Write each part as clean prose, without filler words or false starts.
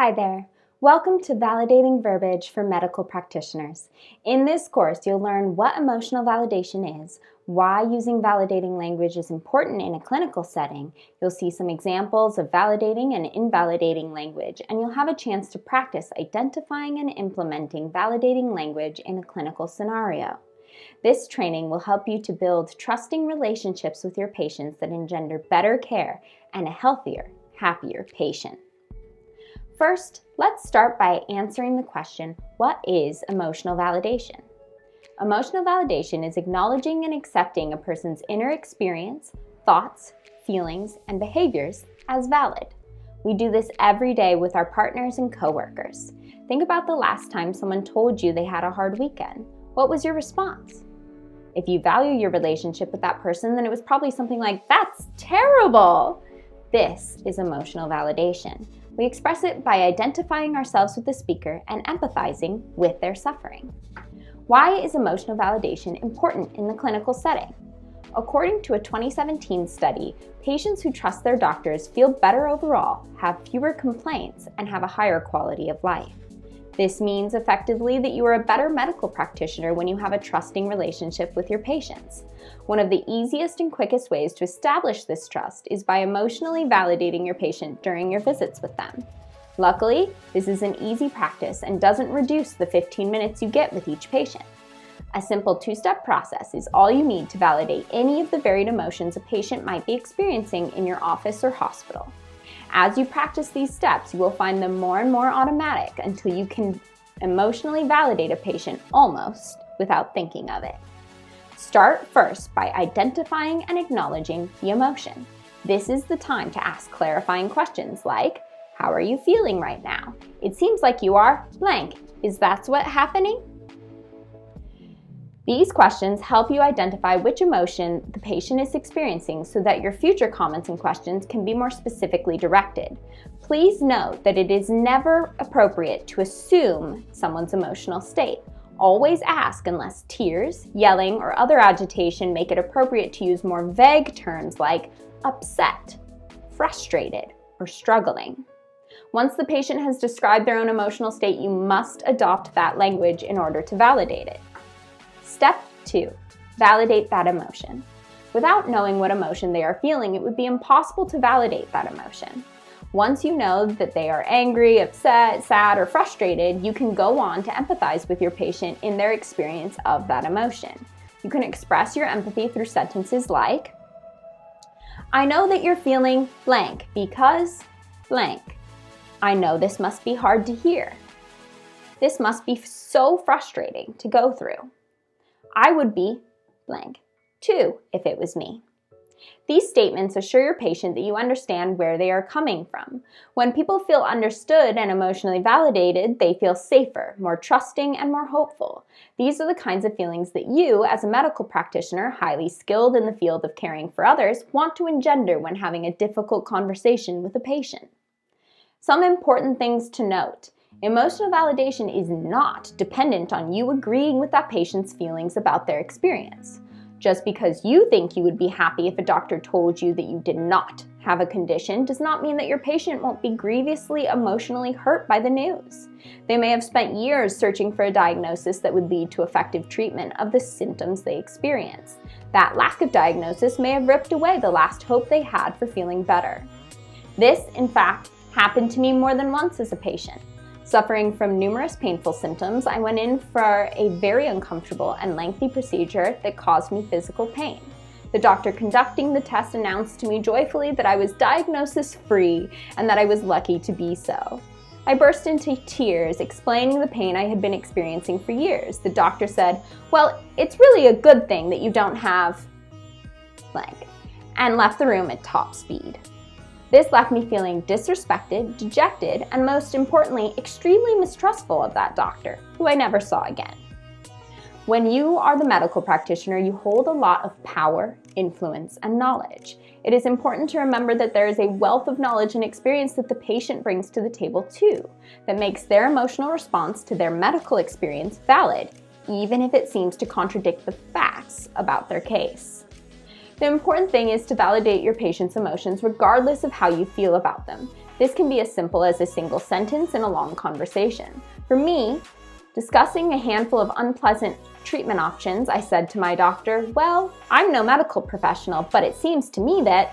Hi there. Welcome to Validating Verbiage for Medical Practitioners. In this course, you'll learn what emotional validation is, why using validating language is important in a clinical setting, you'll see some examples of validating and invalidating language, and you'll have a chance to practice identifying and implementing validating language in a clinical scenario. This training will help you to build trusting relationships with your patients that engender better care and a healthier, happier patient. First, let's start by answering the question, what is emotional validation? Emotional validation is acknowledging and accepting a person's inner experience, thoughts, feelings, and behaviors as valid. We do this every day with our partners and coworkers. Think about the last time someone told you they had a hard weekend. What was your response? If you value your relationship with that person, then it was probably something like, "That's terrible!" This is emotional validation. We express it by identifying ourselves with the speaker and empathizing with their suffering. Why is emotional validation important in the clinical setting? According to a 2017 study, patients who trust their doctors feel better overall, have fewer complaints, and have a higher quality of life. This means effectively that you are a better medical practitioner when you have a trusting relationship with your patients. One of the easiest and quickest ways to establish this trust is by emotionally validating your patient during your visits with them. Luckily, this is an easy practice and doesn't reduce the 15 minutes you get with each patient. A simple two-step process is all you need to validate any of the varied emotions a patient might be experiencing in your office or hospital. As you practice these steps, you will find them more and more automatic until you can emotionally validate a patient almost without thinking of it. Start first by identifying and acknowledging the emotion. This is the time to ask clarifying questions like, how are you feeling right now? It seems like you are blank. Is that what's happening? These questions help you identify which emotion the patient is experiencing so that your future comments and questions can be more specifically directed. Please note that it is never appropriate to assume someone's emotional state. Always ask unless tears, yelling, or other agitation make it appropriate to use more vague terms like upset, frustrated, or struggling. Once the patient has described their own emotional state, you must adopt that language in order to validate it. Step 2. Validate that emotion. Without knowing what emotion they are feeling, it would be impossible to validate that emotion. Once you know that they are angry, upset, sad, or frustrated, you can go on to empathize with your patient in their experience of that emotion. You can express your empathy through sentences like, I know that you're feeling blank because blank. I know this must be hard to hear. This must be so frustrating to go through. I would be blank too if it was me. These statements assure your patient that you understand where they are coming from. When people feel understood and emotionally validated, they feel safer, more trusting, and more hopeful. These are the kinds of feelings that you, as a medical practitioner, highly skilled in the field of caring for others, want to engender when having a difficult conversation with a patient. Some important things to note. Emotional validation is not dependent on you agreeing with that patient's feelings about their experience. Just because you think you would be happy if a doctor told you that you did not have a condition does not mean that your patient won't be grievously emotionally hurt by the news. They may have spent years searching for a diagnosis that would lead to effective treatment of the symptoms they experience. That lack of diagnosis may have ripped away the last hope they had for feeling better. This, in fact, happened to me more than once as a patient. Suffering from numerous painful symptoms, I went in for a very uncomfortable and lengthy procedure that caused me physical pain. The doctor conducting the test announced to me joyfully that I was diagnosis-free and that I was lucky to be so. I burst into tears, explaining the pain I had been experiencing for years. The doctor said, "Well, it's really a good thing that you don't have blank," and left the room at top speed. This left me feeling disrespected, dejected, and most importantly, extremely mistrustful of that doctor, who I never saw again. When you are the medical practitioner, you hold a lot of power, influence, and knowledge. It is important to remember that there is a wealth of knowledge and experience that the patient brings to the table too, that makes their emotional response to their medical experience valid, even if it seems to contradict the facts about their case. The important thing is to validate your patient's emotions regardless of how you feel about them. This can be as simple as a single sentence in a long conversation. For me, discussing a handful of unpleasant treatment options, I said to my doctor, "Well, I'm no medical professional, but it seems to me that..."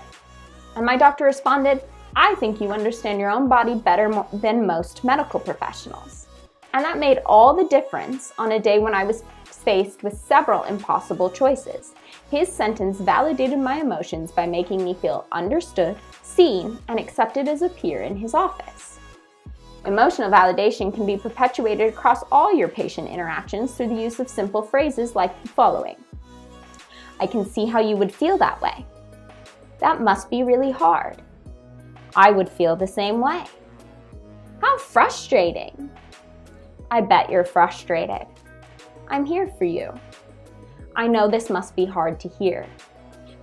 And my doctor responded, "I think you understand your own body better than most medical professionals." And that made all the difference on a day when I was faced with several impossible choices. His sentence validated my emotions by making me feel understood, seen, and accepted as a peer in his office. Emotional validation can be perpetuated across all your patient interactions through the use of simple phrases like the following. "I can see how you would feel that way." "That must be really hard." "I would feel the same way." "How frustrating." "I bet you're frustrated." "I'm here for you." "I know this must be hard to hear."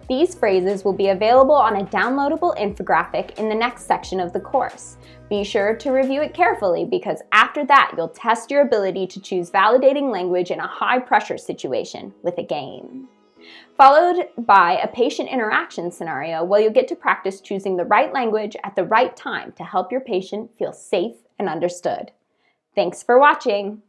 These phrases will be available on a downloadable infographic in the next section of the course. Be sure to review it carefully because after that, you'll test your ability to choose validating language in a high-pressure situation with a game. Followed by a patient interaction scenario where you'll get to practice choosing the right language at the right time to help your patient feel safe and understood. Thanks for watching.